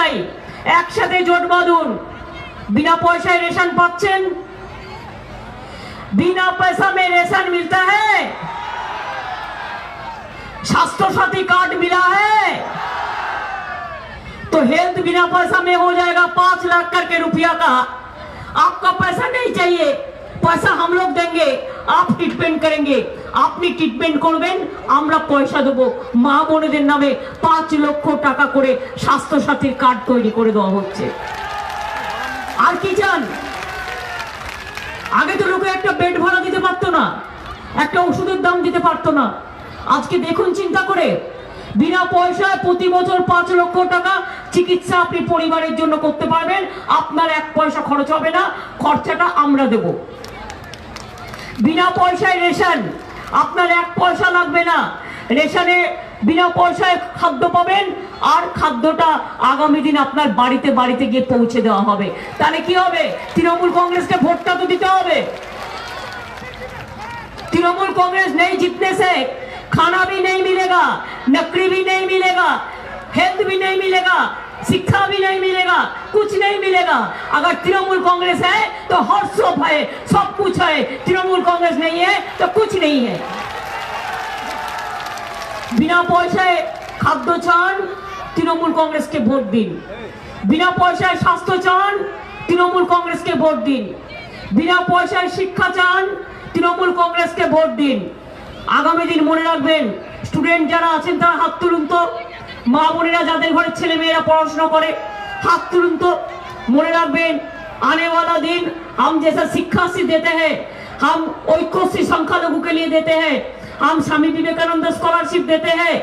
চাই একসাথে জোট বাঁধুন। बिना पैसा रेशन पाচ্ছেন, बिना पैसा में रेशन मिलता है, स्वास्थ्य साथी कार्ड मिला है, तो हेल्थ बिना पैसा में हो जाएगा 5 लाख करके रुपया का। आपका पैसा नहीं चाहिए, पैसा हम लोग देंगे, आप ट्रीटमेंट करेंगे। আপনি ট্রিটমেন্ট করবেন, আমরা পয়সা দেবো। মা বোনেদের নামে 5 লক্ষ টাকা করে স্বাস্থ্য সাথীর কার্ড তৈরি করে দেওয়া হচ্ছে। আর কি চান? আগে তো লোকে একটা বেড ভাড়া দিতে পারতো না, একটা ওষুধের দাম দিতে পারতো না। আজকে দেখুন চিন্তা করে, বিনা পয়সায় প্রতি বছর 5 লক্ষ টাকা চিকিৎসা আপনি পরিবারের জন্য করতে পারবেন। আপনার 1 পয়সা খরচ হবে না, খরচাটা আমরা দেব। বিনা পয়সায় রেশন, আপনার 1 পয়সা লাগবে না। রেশনে বিনা পয়সায় খাদ্য পাবেন, আর খাদ্যটা আগামী দিন আপনার বাড়িতে বাড়িতে গিয়ে পৌঁছে দেওয়া হবে। তাহলে কি হবে? তৃণমূল কংগ্রেসকে ভোটটা তো দিতে হবে। तृणमूल कांग्रेस नहीं जीतने से खाना भी नहीं मिलेगा, नौकरी भी नहीं मिलेगा, हेल्थ भी नहीं मिलेगा, शिक्षा भी नहीं मिलेगा, कुछ नहीं मिलेगा। अगर तृणमूल कांग्रेस है तो हर सब है, सब कुछ है। तृणमूल कांग्रेस नहीं है तो कुछ नहीं है। बिना पैसाয় খাদ্য চান, তৃণমূল কংগ্রেসকে ভোট দিন। বিনা পয়সায় স্বাস্থ্য চান, তৃণমূল কংগ্রেসকে ভোট দিন। বিনা পয়সায় শিক্ষা চান, তৃণমূল কংগ্রেসকে ভোট দিন। আগামী দিন মনে রাখবেন, স্টুডেন্ট যারা আছেন তারা হাত তুলুন তো। মা বোনেরা যাদের ঘরের ছেলে মেয়েরা পড়াশোনা করে হাত তুলুন তো। মনে রাখবেন, आने वाला दिन हम जैसा शिक्षा से देते हैं, हम ऐक्यश्री संख्यालघु के लिए देते हैं, हम स्वामी विवेकानंद स्कॉलरशिप देते हैं,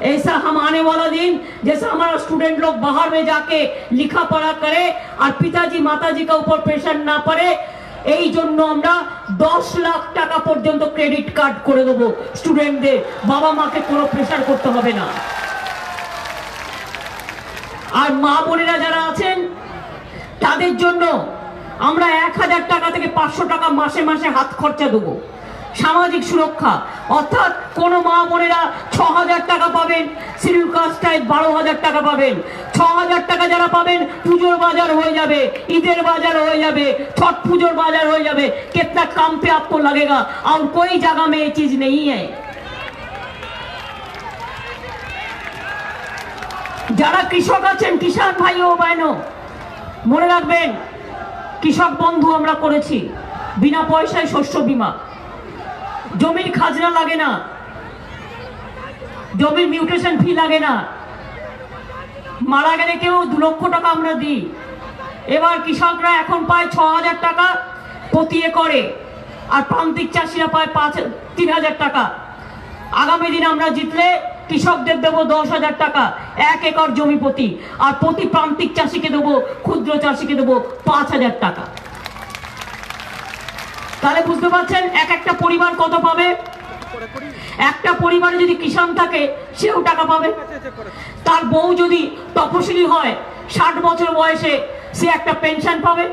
ऐसा हम आने वाला दिन जैसा हमारा स्टूडेंट लोग बाहर में जाके लिखा पढ़ा करे और पिताजी माताजी का ऊपर प्रेशर ना पड़े, এই জন্য আমরা 10 লাখ টাকা পর্যন্ত ক্রেডিট কার্ড করে দেব স্টুডেন্টদের। বাবা মাকে কোনো প্রেসার করতে হবে না। আর মা বোনেরা যারা আছেন তাদের জন্য আমরা 1000 টাকা থেকে 500 টাকা মাসে মাসে হাত খরচা দেবো। সামাজিক সুরক্ষা, অর্থাৎ কোন মা বোনেরা 6000 টাকা পাবেন, শিডিউল কাস্টটায় 12000 টাকা পাবেন। 6000 টাকা যারা পাবেন, পুজোর বাজার হয়ে যাবে, ঈদের বাজার হয়ে যাবে, छठ পুজোর বাজার হয়ে যাবে। कितना काम पे आपको लगेगा और कोई जगह में ये चीज नहीं है। যারা কৃষক আছেন, কিষান ভাই ও বহনো, মনে রাখবেন, কৃষক বন্ধু আমরা করেছি। বিনা পয়সায় শস্য বীমা, জমির খাজনা লাগে না, জমির মিউটেশন ফি লাগে না, মারা গেলে কেউ 2 লক্ষ টাকা আমরা দিই। এবার কৃষকরা এখন পায় 6000 টাকা প্রতি একরে, আর প্রান্তিক চাষিরা পায় 3000 টাকা। আগামী দিন আমরা জিতলে কৃষকদের দেবো 10,000 টাকা 1 একর জমি প্রতি, আর প্রতি প্রান্তিক চাষিকে দেবো, ক্ষুদ্র চাষিকে দেবো 5000 টাকা। তাহলে বুঝতে পারছেন একটা পরিবার কত পাবে। একটা পরিবারে যদি কিষান থাকে সেও টাকা পাবে। তার বউ যদি তপশিলি হয়, 60 বছর বয়সে, সে একটা পেনশন পাবে।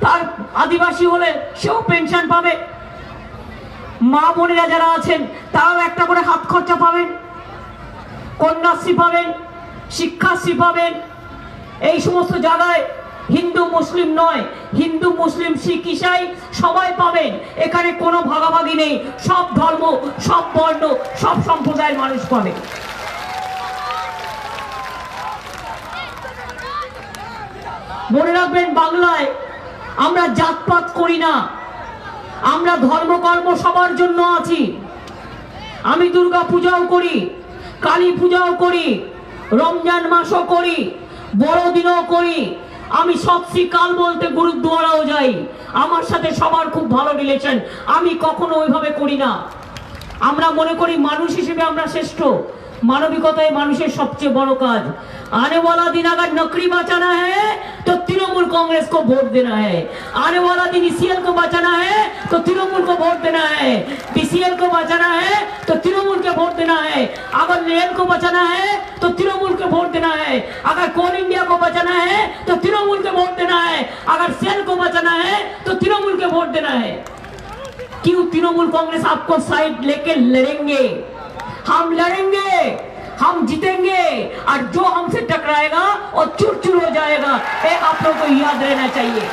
তার আদিবাসী হলে সেও পেনশন পাবে। মা বোনেরা যারা আছেন তারাও একটা করে হাত খরচা পাবেন, কন্যাশ্রী পাবেন, শিক্ষাশ্রী পাবেন। এই সমস্ত জায়গায় হিন্দু মুসলিম নয়, হিন্দু মুসলিম শিখ ইসাই সবাই পাবেন। এখানে কোনো ভাগাভাগি নেই, সব ধর্ম, সব বর্ণ, সব সম্প্রদায়ের মানুষ পাবে। মনে রাখবেন, বাংলায় আমরা জাতপাত করি না, আমরা ধর্মকর্ম সবার জন্য আছি। আমি দুর্গা পূজাও করি, কালী পূজাও করি, রমজান মাসও করি, বড়দিনও করি। আমি সৎশ্রী কাল বলতে গুরুদ্বারাও যাই। আমার সাথে সবার খুব ভালো রিলেশন। আমি কখনো ওইভাবে করি না। আমরা মনে করি মানুষ হিসেবে আমরা শ্রেষ্ঠ। मानविकताएं মানুষের সবচেয়ে বড় কাজ। आने वाला दिन अगर नौकरी बचाना है तो तृणमूल कांग्रेस को वोट देना है। आने वाला दिन ईसीएल को बचाना है तो तृणमूल को वोट देना है। बीसीएल को बचाना है तो तृणमूल को वोट देना है। अगर रेल को बचाना है तो तृणमूल को वोट देना है। अगर कोल इंडिया को बचाना है तो तृणमूल को वोट देना है। अगर सेल को बचाना है तो तृणमूल को वोट देना है। क्यों तृणमूल कांग्रेस आपको साइड लेके लड़ेंगे? हम लड़ेंगे, हम जीतेंगे, और जो हमसे टकराएगा और चुर हो जाएगा। ये आप लोग को याद रहना चाहिए।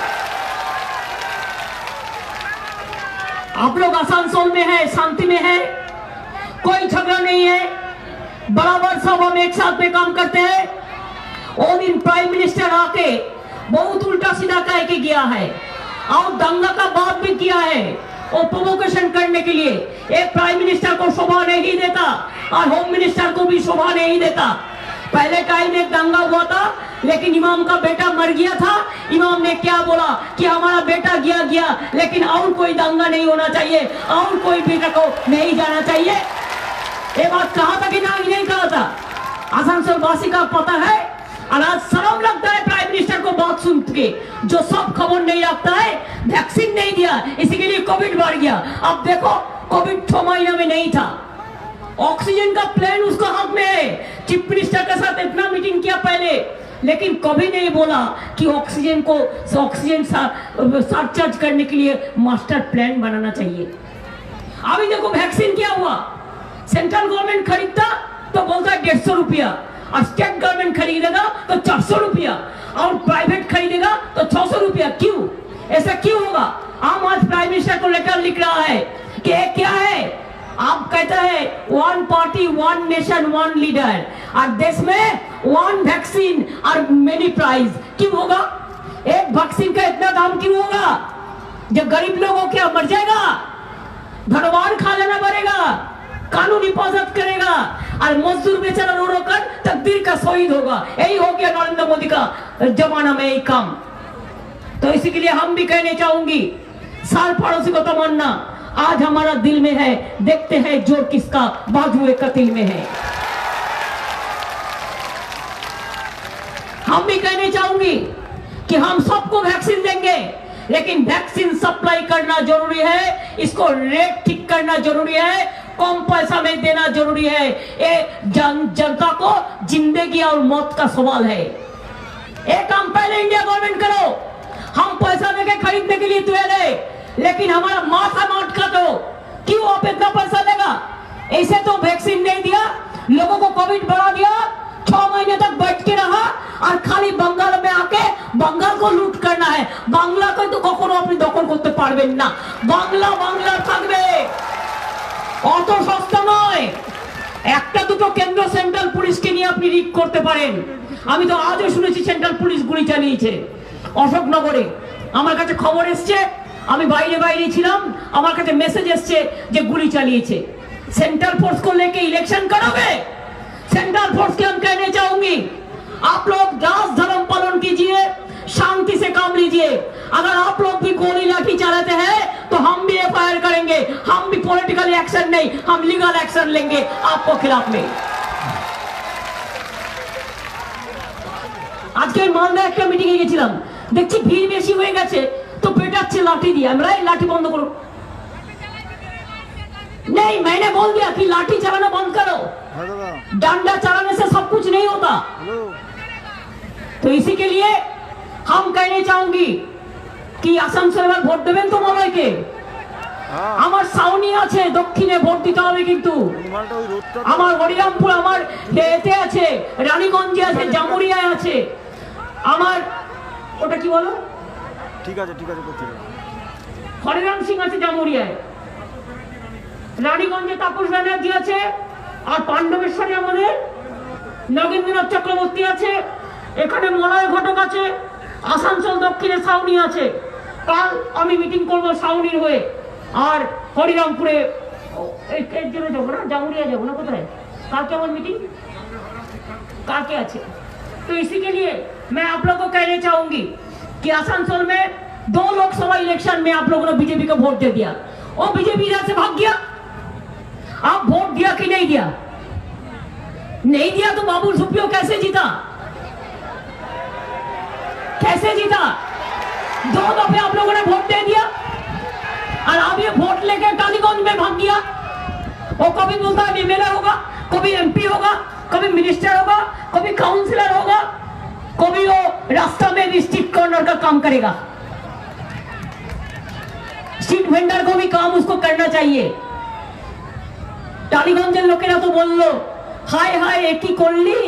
आप लोग आसनसोल में है, शांति में है, कोई झगड़ा नहीं है, बराबर सब हम एक साथ में काम करते हैं। वो दिन प्राइम मिनिस्टर आके बहुत उल्टा सीधा कह के गया है और दंगा का बात भी किया है, वो प्रोवोकेशन करने के लिए। एक प्राइम मिनिस्टर को शोभा नहीं देता और होम मिनिस्टर को भी शोभा नहीं देता। पहले टाइम एक दंगा हुआ था, लेकिन इमाम का बेटा मर गया था। इमाम ने क्या बोला कि हमारा बेटा गया, लेकिन और कोई दंगा नहीं होना चाहिए, और कोई बेटा को नहीं जाना चाहिए। ये बात कहा था कि नहीं कहा था? आसनसोल वासी का पता है। और आज शर्म लगता है प्राइम मिनिस्टर को बात सुन के, जो सब खबर नहीं रखता है। वैक्सीन नहीं दिया, इसी के लिए कोविड बढ़ गया। अब देखो, कोविड 6 महीने में नहीं था, ऑक्सीजन का प्लान उसका हाथ में है। चीफ मिनिस्टर के साथ इतना मीटिंग किया पहले, लेकिन कभी नहीं बोला कि ऑक्सीजन सरचार्ज करने के लिए मास्टर प्लान बनाना चाहिए। अभी देखो वैक्सीन क्या हुआ, सेंट्रल गवर्नमेंट खरीदता तो बोलता है 150 रुपया, और स्टेट गवर्नमेंट खरीदेगा तो 400 रुपया, और प्राइवेट खरीदेगा तो 600 रुपया। क्यों ऐसा क्यों होगा? हम आज प्राइम मिनिस्टर को लेटर लिख रहा है कि क्या है। आप कहता है 1 पार्टी 1 नेशन 1 लीडर, और देश में 1 वैक्सीन और मेनी प्राइज। क्यों होगा? एक वैक्सीन का इतना दाम क्यों होगा? जब गरीब लोगों क्या मर जाएगा, धनवान खा लेना पड़ेगा, कानून हिफाजत करेगा, और मजदूर बेचारा रो रो कर तकदीर का शहीद होगा। यही हो गया नरेंद्र मोदी का जमाना में यही काम। तो इसी के लिए हम भी कहने चाहूंगी, साल पड़ोसी को तमन्ना आज हमारा दिल में है, देखते हैं जोर किसका बाजुए कतिल में है। हम भी कहने चाहूंगी कि हम सबको वैक्सीन देंगे, लेकिन वैक्सीन सप्लाई करना जरूरी है, इसको रेट ठीक करना जरूरी है, कम पैसा में देना जरूरी है। ये जनता को जिंदगी और मौत का सवाल है। एक काम पहले इंडिया गवर्नमेंट करो, हम पैसा देके खरीदने के लिए तैयार है, लेकिन हमारा माथा मत काटो। क्यों आप इतना पैसा देगा? ऐसे तो वैक्सीन नहीं दिया, लोगों को कोविड बढ़ा दिया, 6 महीने तक बैठ के रहा, और खाली बंगाल में आके बंगाल को लूट करना है। बांग्ला को तो कखनो अपनी दखल करते पारবেন না। বাংলা থাকবে, অত সস্তা নয়। একটা দুটো কেন্দ্র সেন্ট্রাল পুলিশকে নিয়ে আপনি রিক করতে পারেন। আমি তো আজও শুনেছি সেন্ট্রাল পুলিশ গুলি চালিয়েছে অশোকনগরে। আমার কাছে খবর এসছে, আমি বাইরে ছিলাম, আমার কাছে মেসেज এসছে যে গুলি চালিয়েছে। सेंट्रल फोर्स को लेके इलेक्शन करोगे? सेंट्रल फोर्स के हम कहने चाहूंगी, आप लोग दास धर्म पालन कीजिए, शांति से काम लीजिए। अगर आप लोग भी गोली लाठी चलाते हैं तो हम भी एफआईआर करेंगे। हम भी पॉलिटिकल एक्शन नहीं, हम लीगल एक्शन लेंगे आपको खिलाफ में। আজকে মালদা একটা মিটিং এ গেছিলাম, দেখছি ভিড় বেশি হয়ে গেছে, তো পেটাচ্ছে লাঠি দিয়ে। আমরা এই লাঠি বন্ধ করো। नहीं, मैंने बोल दिया कि लाठी चलाना बंद करो, डंडा चलाने से सब कुछ नहीं होता। तो इसी के लिए हम कहने चाहूंगी कि आसानसोल ভোট দেবেন তো মলয়কে। আমার সাউনি আছে, দক্ষিণে ভোট দিতে হবে কিন্তু। আমার হরিরামপুর, আমার এতে আছে, রানীগঞ্জে আছে, জামুরিয়ায় আছে, আমার ওটা কি বলো, ঠিক আছে করতে হরিরাম সিং আছে জামুরিয়ায়, রানীগঞ্জে তাপস ব্যানার্জি আছে, আর পাণ্ডবেশ্বরে আমাদের নগেন্দ্রনাথ চক্রবর্তী আছে, এখানে মলয় ঘটক আছে, আসানসোল দক্ষিণে সাউনি আছে। কাল আমি মিটিং করব সাউনির হয়ে, আর হরিরামপুরে এর জন্য যাবো না, জামুরিয়া যাবো না, কোথায় কালকে আমার मीटिंग কালকে আছে। तो इसी के लिए मैं आप लोगों को कहने चाहूंगी कि आसनसोल में 2 लोकसभा इलेक्शन में आप लोगों ने बीजेपी को वोट दे दिया, और बीजेपी इधर से भाग गया। आप वोट दिया कि नहीं दिया? नहीं दिया तो बाबुल सुप्रियो कैसे जीता? कैसे जीता? 2 दफे आप लोगों ने वोट दे दिया, और अब ये वोट लेके टालीगंज में भाग गया। वो कभी बोलता है एमएलए होगा, कभी एमपी होगा, कभी मिनिस्टर होगा, कभी काउंसिलर होगा, कभी वो रास्ता में भी स्ट्रीट कॉर्नर का काम करेगा। स्ट्रीट वेंडर को भी काम उसको करना चाहिए। টালিগঞ্জের লোকেরা তো বললো হায় হায় একই করলি,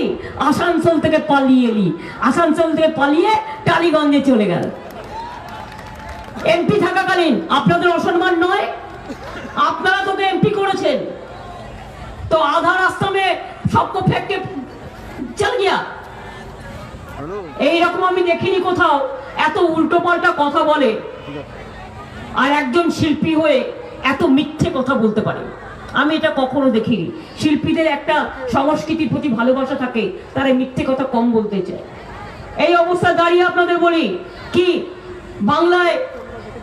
আসানসোল থেকে পালিয়ে এলি, আসানসোল থেকে পালিয়ে টালিগঞ্জে চলে গেল। এমপি থাকাকালীন আপনাদের অসম্মান নয়? আপনারা তোকে এমপি করেছেন, তো আধা রাস্তা মে সবকো ফেঁকে চল গিয়া। এইরকম আমি দেখিনি কোথাও এত উল্টো পাল্টা কথা বলে আর একজন শিল্পী হয়ে এত মিথ্যে কথা বলতে পারে। আমি এটা কখনো দেখিনি। শিল্পীদের একটা সংস্কৃতির প্রতি ভালোবাসা থাকে, তারা মিথ্যে কথা কম বলতে চায়। এই অবস্থা দাঁড়িয়ে আপনাদের বলি কি, বাংলায়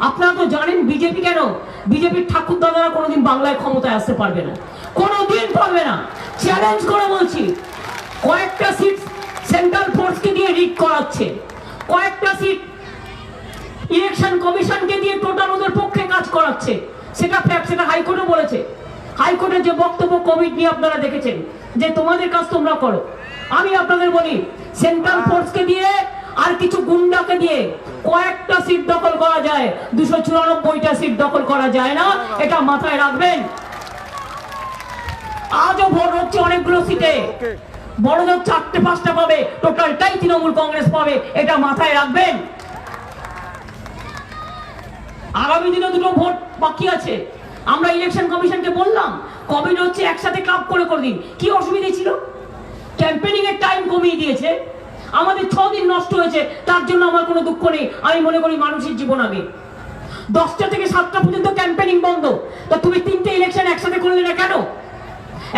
আপনারা তো জানেন বিজেপি কেন, বিজেপির ঠাকুর দাদারা কোনোদিন বাংলায় ক্ষমতায় আসতে পারবে না, কোনোদিন পারবে না। চ্যালেঞ্জ করে বলছি, কয়েকটা সিট সেন্ট্রাল ফোর্সকে দিয়ে রিগ করাচ্ছে, কয়েকটা সিট ইলেকশন কমিশনকে দিয়ে টোটাল ওদের পক্ষে কাজ করাচ্ছে। সেটা ফ্যাক্ট, সেটা হাইকোর্টে বলেছে। হাইকোর্টের যে বক্তব্য কোভিড নিয়ে আপনারা দেখেছেন, যে তোমাদের কাজ তোমরা করো। আমি আপনাদের বলি, সেন্ট্রাল ফোর্সকে দিয়ে আর কিছু গুন্ডাকে দিয়ে কয়েকটা সিট দখল করা যায়, 294টা সিট দখল করা যায় না, এটা মাথায় রাখবেন। আজও ভোট হচ্ছে অনেকগুলো সিটে, বড়দের 4টে-5টা পাবে, টোটালটাই তৃণমূল কংগ্রেস পাবে, এটা মাথায় রাখবেন। আগামী দিনে দুটো ভোট বাকি আছে। আমরা ইলেকশন কমিশনকে বললাম কোভিড হচ্ছে একসাথে ক্লাব করে দিন, কি অসুবিধা ছিল? ক্যাম্পেনিং এর টাইম কমিয়ে দিয়েছে, আমাদের 6 দিন নষ্ট হয়েছে, তার জন্য আমার কোনো দুঃখ নেই। আমি মনে করি মানুষের জীবন আগে। 10টা থেকে 7টা পর্যন্ত ক্যাম্পেনিং বন্ধ, তো তুমি 3টে ইলেকশন একসাথে করলে না কেন?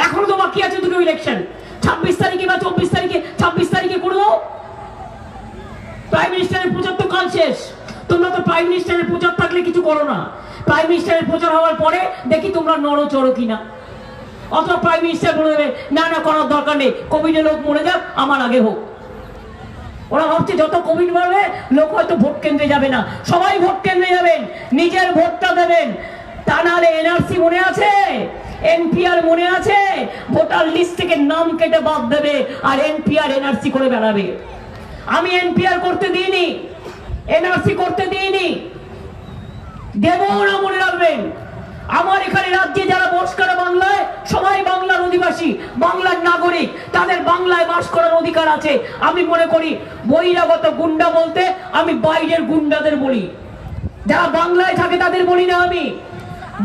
এখনো তো বাকি আছে দুটো ইলেকশন, 26 তারিখে বা 24 তারিখে, 26 তারিখে করে দাও। প্রাইম মিনিস্টারের প্রচার তো কাল শেষ, তোমরা তো প্রাইম মিনিস্টারের প্রচার থাকলে কিছু করো না। প্রাইম মিনিস্টারের প্রচার হওয়ার পরে দেখি তোমরা নড়চড়ো কিনা। অথবা প্রাইম মিনিস্টার বলে দেবে না না করার দরকার নেই, কোভিডে লোক মরে যাক, আমার আগে হোক। ওরা ভাবছে যত কোভিড বাড়বে লোক হয়তো ভোট কেন্দ্রে যাবে না, সবাই ভোট কেন্দ্রে যাবেন, নিজের ভোটটা দেবেন। তা নাহলে এনআরসি মনে আছে, এনপিআর মনে আছে, ভোটার লিস্ট থেকে নাম কেটে বাদ দেবে আর এনপিআর এনআরসি করে বেড়াবে। আমি এনপিআর করতে দিইনি, এনআরসি করতে দিইনি, দেব না, মনে রাখবেন। আমার এখানে রাজ্যে যারা বাস করে বাংলায়, সবাই বাংলার অধিবাসী, বাংলার নাগরিক, তাদের বাংলায় বাস করার অধিকার আছে। আমি মনে করি বহিরাগত গুন্ডা বলতে আমি বাইরের গুন্ডাদের বলি, যারা বাংলায় থাকে তাদের বলি না। আমি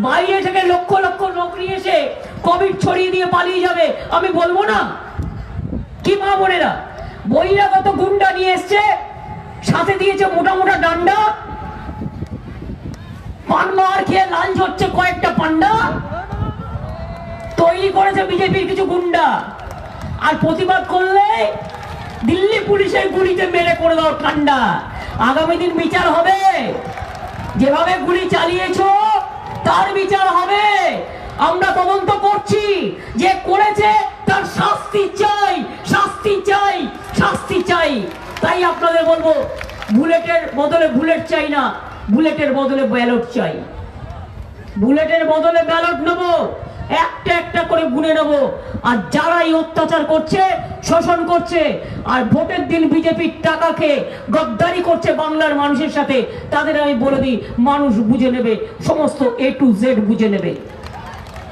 বাইরে থেকে লক্ষ লক্ষ লোক নিয়ে এসে কোভিড ছড়িয়ে দিয়ে পালিয়ে যাবে, আমি বলবো না? কি মা বোনেরা, বহিরাগত গুন্ডা নিয়ে এসছে, সাথে দিয়েছে মোটা মোটা ডান্ডা, পানমার খেয়ে লাঞ্চ হচ্ছে কয়েকটা পান্ডা, তৈরি করেছে বিজেপির কিছু গুন্ডা। আর প্রতিবাদ করলে দিল্লি পুলিশের গুলিতে মেরে করে দাও ঠান্ডা। আগামী দিন বিচার হবে, যেভাবে গুলি চালিয়েছো তার বিচার হবে। আমরা তদন্ত করছি, যে করেছে তার শাস্তি চাই, শাস্তি চাই, শাস্তি চাই। তাই আপনাদের বলবো, বুলেটের বদলে বুলেট চাই না, বুলেটের বদলে ব্যালট চাই। বুলেটের বদলে ব্যালট নেবো, একটা একটা করে গুনে নেবো। আর যারা এই অত্যাচার করছে, শোষণ করছে, আর ভোটের দিন বিজেপির টাকা খেয়ে গদ্দারি করছে বাংলার মানুষের সাথে, তাদের আমি বলে দিই, মানুষ বুঝে নেবে, সমস্ত A to Z বুঝে নেবে।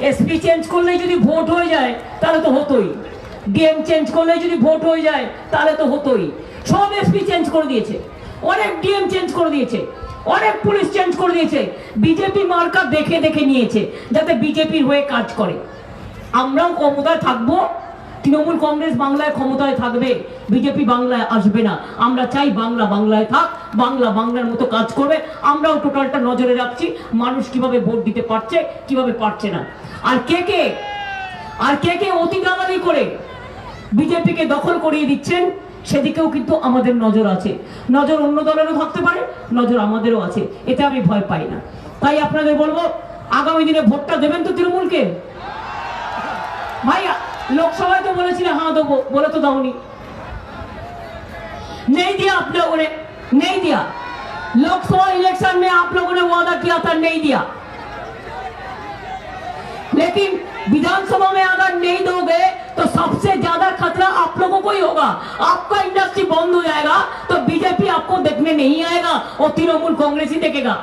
এসপি চেঞ্জ করলেই যদি ভোট হয়ে যায় তাহলে তো হতোই, ডিএম চেঞ্জ করলেই যদি ভোট হয়ে যায় তাহলে তো হতোই। সব এসপি চেঞ্জ করে দিয়েছে, অনেক ডিএম চেঞ্জ করে দিয়েছে, অনেক পুলিশ চেঞ্জ করে দিয়েছে। বিজেপি মার্কা দেখে দেখে নিয়েছে যাতে বিজেপির হয়ে কাজ করে। আমরাও ক্ষমতায় থাকবো, তৃণমূল কংগ্রেস বাংলায় ক্ষমতায় থাকবে, বিজেপি বাংলায় আসবে না। আমরা চাই বাংলা বাংলায় থাক, বাংলা বাংলার মতো কাজ করবে। আমরাও টোটালটা নজরে রাখছি, মানুষ কিভাবে ভোট দিতে পারছে, কিভাবে পারছে না। আর কে কে অতি দালালি করে বিজেপিকে দখল করিয়ে দিচ্ছেন, সেদিকেও কিন্তু আমাদের নজর আছে। নজর অন্য দলেরও থাকতে পারে, নজর আমাদেরও আছে, এতে আমি ভয় পাই না। তাই আপনাদের বলবো, আগামী দিনে ভোটটা দেবেন তো তৃণমূলকে? ভাইয়া लोकसभा तो बोले हाँ दो बोले तो दाऊनी नहीं दिया आप लोगों ने, नहीं दिया। लोकसभा इलेक्शन में आप लोगों ने वादा किया था, नहीं दिया। लेकिन विधानसभा में अगर नहीं दोगे तो सबसे ज्यादा खतरा आप लोगों को ही होगा। आपका इंडस्ट्री बंद हो जाएगा तो बीजेपी आपको देखने नहीं आएगा और तृणमूल कांग्रेस ही देखेगा।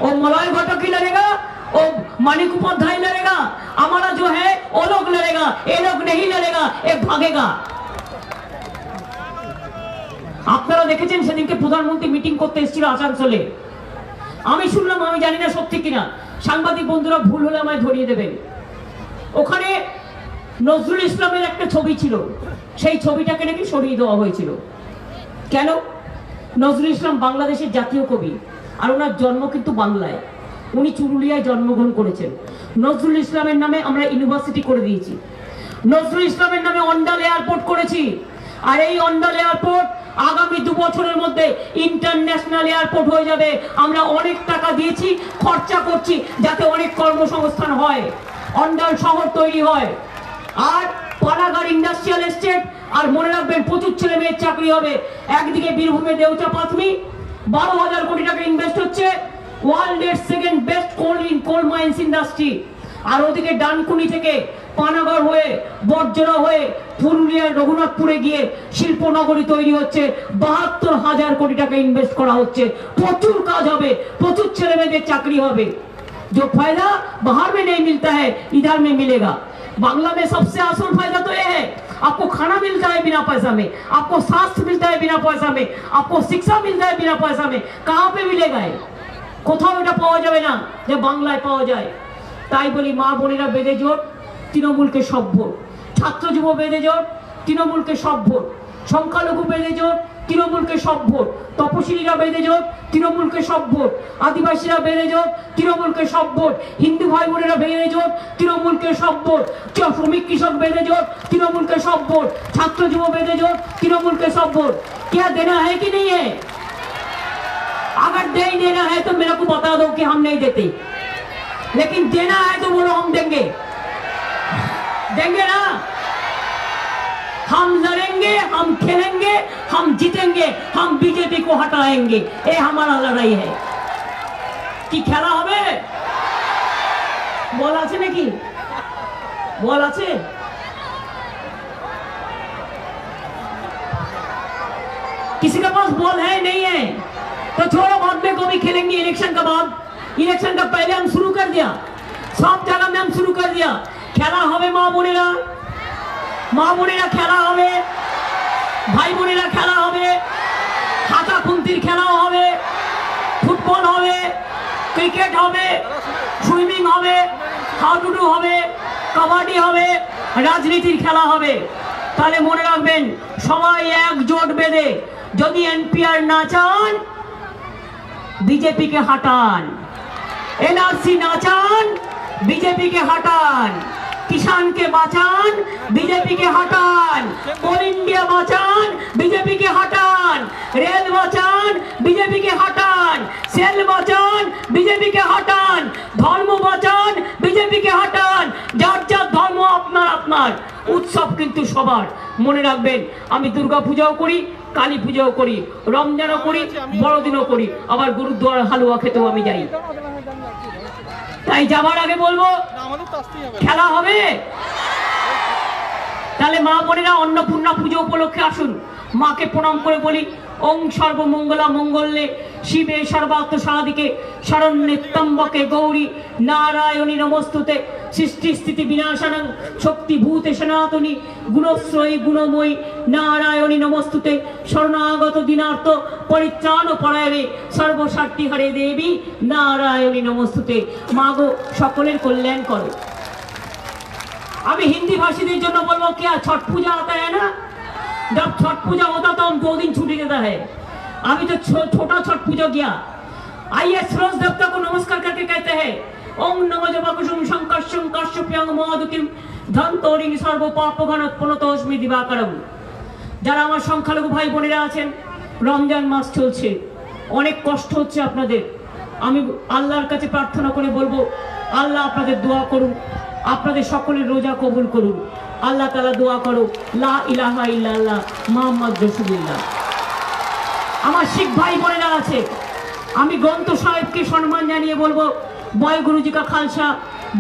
और मलय घटक ही लड़ेगा वो मानिक उपाध्याय लड़ेगा, हमारा जो है वो लोग लड़ेगा, ये लोग नहीं लड़ेगा, ये भागेगा। আপনারা দেখেছেন সেদিনকে প্রধানমন্ত্রী মিটিং করতে এসেছিল আসানসোলে। আমি শুনলাম, আমি জানি না সত্যি কিনা, সাংবাদিক বন্ধুরা ভুল হলে আমায় ধরিয়ে দেবেন। ওখানে নজরুল ইসলামের একটা ছবি ছিল, সেই ছবিটাকে নাকি সরিয়ে দেওয়া হয়েছিল। কেন? নজরুল ইসলাম বাংলাদেশের জাতীয় কবি, আর ওনার জন্ম কিন্তু বাংলায়, উনি চুরুলিয়ায় জন্মগ্রহণ করেছেন। নজরুল ইসলামের নামে আমরা ইউনিভার্সিটি করে দিয়েছি, নজরুল ইসলামের নামে অন্ডাল এয়ারপোর্ট করেছি, আর এই অন্ডাল এয়ারপোর্ট আগামী 2 বছরের মধ্যে ইন্টারন্যাশনাল এয়ারপোর্ট হয়ে যাবে। আমরা অনেক টাকা দিয়েছি, খরচা করছি যাতে অনেক কর্মসংস্থান হয়, অন্ডাল শহর তৈরি হয়। আর পানাগড় ইন্ডাস্ট্রিয়াল এস্টেট, আর মনে রাখবেন প্রচুর ছেলে মেয়ের চাকরি হবে। একদিকে বীরভূমে দেউচা পাথমি 12,000 কোটি টাকা ইনভেস্ট হচ্ছে, ওয়ার্ল্ডের সেকেন্ড বেস্ট কোল মাইন্স ইন্ডাস্ট্রি। আর ওদিকে ডানকুনি থেকে পানাগড় হয়ে বর্জরা হয়ে পুরুলিয়ার রঘুনাথপুরে গিয়ে শিল্পনগরী তৈরি হচ্ছে, 72,000 কোটি টাকা ইনভেস্ট করা হচ্ছে। প্রচুর কাজ হবে, প্রচুর ছেলে মেয়েদের চাকরি হবে। जो फायदा बाहर में नहीं मिलता है, इधर में मिलेगा। बांग्ला में सबसे आसान फायदा तो ये है, आपको खाना मिलता है बिना पैसा में, आपको स्वास्थ्य मिलता है बिना पैसा में, आपको शिक्षा मिलता है बिना पैसा में। कहाँ पे मिलेगा ये? কোথাও এটা পাওয়া যাবে না যে বাংলায় পাওয়া যায়। তাই বলি, মা বোনেরা বেঁধে জোট, তৃণমূলকে সব ভোট। ছাত্র যুব বেঁধে জোট, তৃণমূলকে সব ভোট। সংখ্যালঘু বেঁধে জোট, তৃণমূলকে সব ভোট। তপশিলীরা বেঁধে জোট, তৃণমূলকে সব ভোট। আদিবাসীরা বেঁধে জোট, তৃণমূলকে সব ভোট। হিন্দু ভাই বোনেরা বেঁধে জোট, তৃণমূলকে সব ভোট। শ্রমিক কৃষক বেঁধে জোট, তৃণমূলকে সব ভোট। ছাত্র যুব বেঁধে জোট, তৃণमूल के सब वोट। क्या देना है कि नहीं है? अगर नहीं देना है तो मेरे को बता दो कि हम नहीं देते, लेकिन देना है तो बोलो हम देंगे। देंगे ना? हम लड़ेंगे, हम खेलेंगे, हम जीतेंगे, हम बीजेपी को हटाएंगे। ये हमारा लड़ाई है। कि खेला होबे? बॉल आछे नाकि? बॉल आछे? किसी के पास बॉल है नहीं है तो छोड़ो, बाद में कभी खेलेंगे। इलेक्शन का बाद, इलेक्शन का पहले हम शुरू कर दिया, सब जगह में हम शुरू कर दिया। खेला होबे मा बोनेरा, मा बोनेरा खेला होबे, भाई बोनेरा खेला होबे, हाथा खुंतिर खेला होबे, फुटबल होबे, क्रिकेट होबे, सुइमिंग होबे, हाडुडू होबे, कबाडी होबे, राजनीतिर खेला होबे। তাহলে মনে রাখবেন, সবাই একজোট বেঁধে যদি এনপিআর না চান, বিজেপিকে হাঁটান। এনআরসি না চান, বিজেপিকে হাঁটান। কিষানকে বাঁচান, বিজেপিকে হাঁটান। কোল ইন্ডিয়া বাঁচান, বিজেপিকে হাঁটান। রেল বাঁচান, বিজেপিকে হাঁটান। সেল বাঁচান, বিজেপিকে হাঁটান। ধর্ম বাঁচান, বিজেপিকে হাঁটান। যার যার ধর্ম আপনার আপনার, উৎসব কিন্তু সবার। মনে রাখবেন, আমি দুর্গা পূজাও করি, কালী পূজাও করি, রমজানও করি, বড়দিনও করি, আবার গুরুদ্বার হালুয়া খেতেও আমি যাই। তাই যাবার আগে বলবো, খেলা হবে। তাহলে মা বোনেরা অন্নপূর্ণা পুজো উপলক্ষে আসুন, মাকে প্রণাম করে বলি, ওং সর্বমঙ্গলা মঙ্গলে শিবে সর্বার্থ সাধিকে শরণ্যে ত্র্যম্বকে গৌরী নারায়ণী নমস্তুতে। সৃষ্টি স্থিতি বিনাশানং শক্তিভূতে সনাতনী গুণশ্রয়ী গুণময়ী নারায়ণী নমস্তুতে। শরণাগত দিনার্থ পরিত্রাণ পরায়ণে সর্বস্বার্থী হরে দেবী নারায়ণী নমস্তুতে। মাগো সকলের কল্যাণ করো। আমি हिंदी भाषीদের জন্য বলবো, क्या छठ पूजा आता है ना, जब छठ पूजा होता तो हम 2 दिन छुट्टी देता है। अभी तो छोटा छठ पूजा गया। आइए सूरज देवता को नमस्कार करके कहते हैं, ओम नमो जपकुसुम शंकर्षं काश्यप्यं मधुतिम धन्तोरिं सर्व पापघनोत्पन्नतोऽस्मि दिवाकरं। যারা আমার সংখ্যালঘু ভাই বোনেরা আছেন, রমজান মাস চলছে, অনেক কষ্ট হচ্ছে আপনাদের। আমি আল্লাহর কাছে প্রার্থনা করে বলবো, আল্লাহ আপনাদের দোয়া করুন, আপনাদের সকলের রোজা কবুল করুন। আল্লাহ তাআলা দোয়া করো, লা ইলাহা ইল্লাল্লাহ মুহাম্মদ রাসূলুল্লাহ। আমার শিখ ভাই বোনেরা আছে, আমি গ্রন্থ সাহেবকে সম্মান জানিয়ে বলবো, বয় গুরুজি কা খালসা,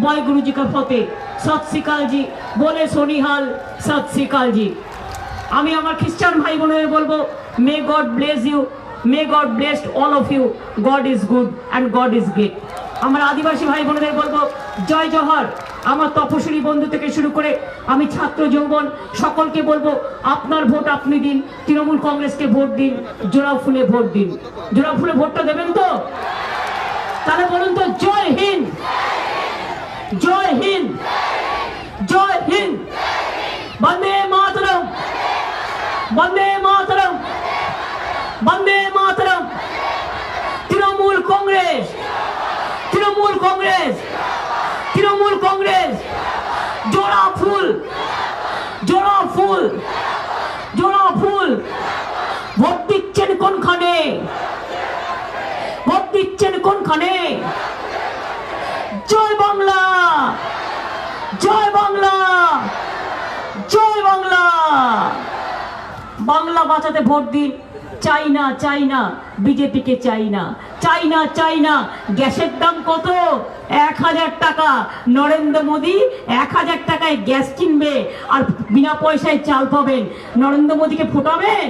বয় গুরুজি কা ফতে, সত শ্রীকাল জি বলে সোনিহাল, সত শ্রীকাল জি। আমি আমার খ্রিস্টান ভাই বোনেদের বলবো, may God bless you, may God bless all of you, God is good and God is great. আমার আদিবাসী ভাই বোনদের বলবো জয় জোহর। আমার তপশিলি বন্ধু থেকে শুরু করে আমি ছাত্র যৌবন সকলকে বলবো আপনার ভোট আপনি দিন, তৃণমূল কংগ্রেসকে ভোট দিন, জোড়া ফুলে ভোট দিন। জোড়া ফুলে ভোটটা দেবেন তো? তাহলে বলুন তো জয় হিন্দ, জয় হিন্দ, জয় হিন্দ, বন্দে মাতরম, বন্দে মাতরম, বন্দে মাতরম। তৃণমূল কংগ্রেস, তৃণমূল কংগ্রেস, তৃণমূল কংগ্রেস, জোড়া ফুল, জোড়া ফুল, জোড়া ফুল। ভোট দিচ্ছেন কোনখানে? ভোট দিচ্ছেন কোনখানে? জয় বাংলা, জয় বাংলা, জয় বাংলা। বাংলা বাঁচাতে ভোট দিন। চাই না, চাই না বিজেপিকে, চাই না, চাই না, চাই না। গ্যাসের দাম কত? 1000 টাকা। নরেন্দ্র মোদী 1000 টাকায় গ্যাস কিনবে আর বিনা পয়সায় চাল পাবেন। নরেন্দ্র মোদীকে ফোটাবেন?